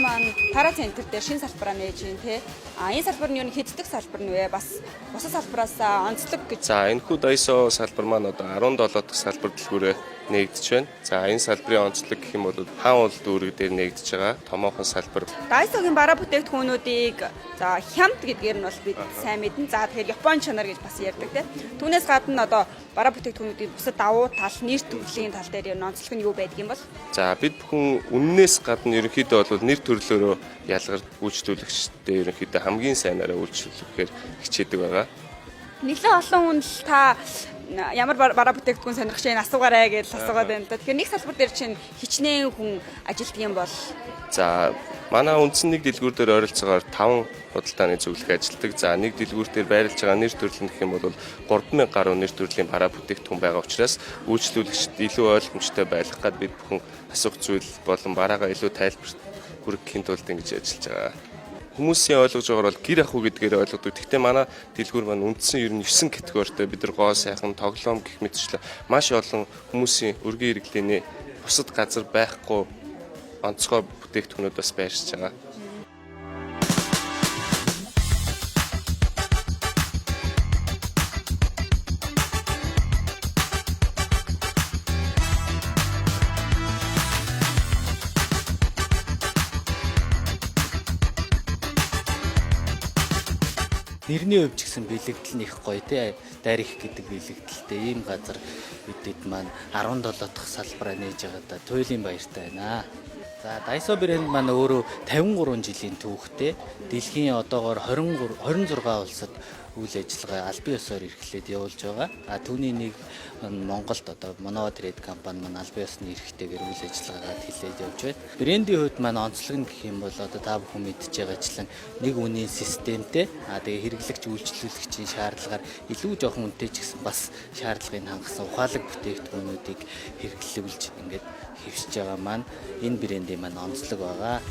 маань Tara Center дээр шинэ салбараа нээж байна те. Энэ салбар нь юу хэддэг салбар нь вэ? Бас бусад салбараас онцлог гэж. За энэхүү Daiso салбар маань одоо 17 дахь салбар дэлгүүрээ нэгдэж байна. За энэ салбарын онцлог гэх юм бол хаан улд үүрэг дээр нэгдэж байгаа томоохон салбар. Daiso-гийн бараа бүтээгдэхүүнүүдийг за хямд гэдгээр нь бол бид сайн мэднэ. За тэгэхээр Японы чанар гэж бас ярьдаг те. Түүнээс гадна одоо бараа бүтээгдэхүүнүүдийн бусад давуу тал, нэр төрлийн тал дээр онцлог нь юу байдаг юм бол? За бид бүхэн үннээс гадна ерөнхийдөө бол нэр төрлөөрөө ялгар үйлчлүүлэгчтэй ерөнхийдөө хамгийн сайнаараа үйлчлүүлэхээр хичээдэг байгаа. Нэлээд олон хүн л та ямар бараа бүтээгдэхүүн сонирхож байна асуугаарай гэж асуугаад байна л да. Тэгэхээр нэг салбар дээр чинь хичнээн хүн ажилтдаг юм бол за манай үндсэн нэг дэлгүүр дээр ойролцоогоор 5 худалдааны зөвлөх ажилтдаг. За нэг дэлгүүр дээр байрлаж байгаа нэр төрөл нь гэх юм бол 3000 гаруй нэр төрлийн бараа бүтээгдэхүүн байгаа учраас үйлчлүүлэгчд илүү ойлгомжтой байх гад бид бүхэн асуух зүйл болон бараагаа илүү тайлбарт хүргэхийн тулд ингэж ажиллаж байгаа. Хүмүүсийн ойлгож байгаагаар бол гэр ахуй гэдгээр ойлгодог. Гэхдээ манай дэлгүүр маань үндсэн ер нь 9 категоритой бид нар гоо сайхан тоглоом гэх мэтчлэн маш олон хүмүүсийн өргөн хэрэглээний бусад газар байхгүй онцгой бүтээгдэхүүнүүд бас байршиж байгаа. Нэрний хувьд ч гэсэн бэлэгдэл нь их гоё тий. Дарих гэдэг бэлэгдэлтэй ийм газар бидэд маань 17 дахь салбараа нээж байгаа да туйлын баяртай байна. За Daiso брэнд маань өөрөө 53 жилийн түүхтэй. Дэлхийн одоогоор 26 улсад үйл ажиллагаа албан ёсоор эрхлээд явуулж байгаа. Түүний нэг Монголд одоо Mono Trade компани маань албан ёсны эрхтэйгээр үйл ажиллагаагаа хилээд явж байна. Брендийн хувьд маань онцлог нь гэх юм бол одоо та бүхэн мэдж байгаачлан нэг үнийн системтэй. Тэгээ хэрэглэгч үйлчлүүлэгчийн шаардлагаар илүү жоохон үнэтэй ч гэсэн бас шаардлагыг хангасан ухаалаг бүтээгдэхүүнүүдийг хэрэглүүлж ингээд хэвшиж байгаа маань энэ брендийн маань онцлог байгаа.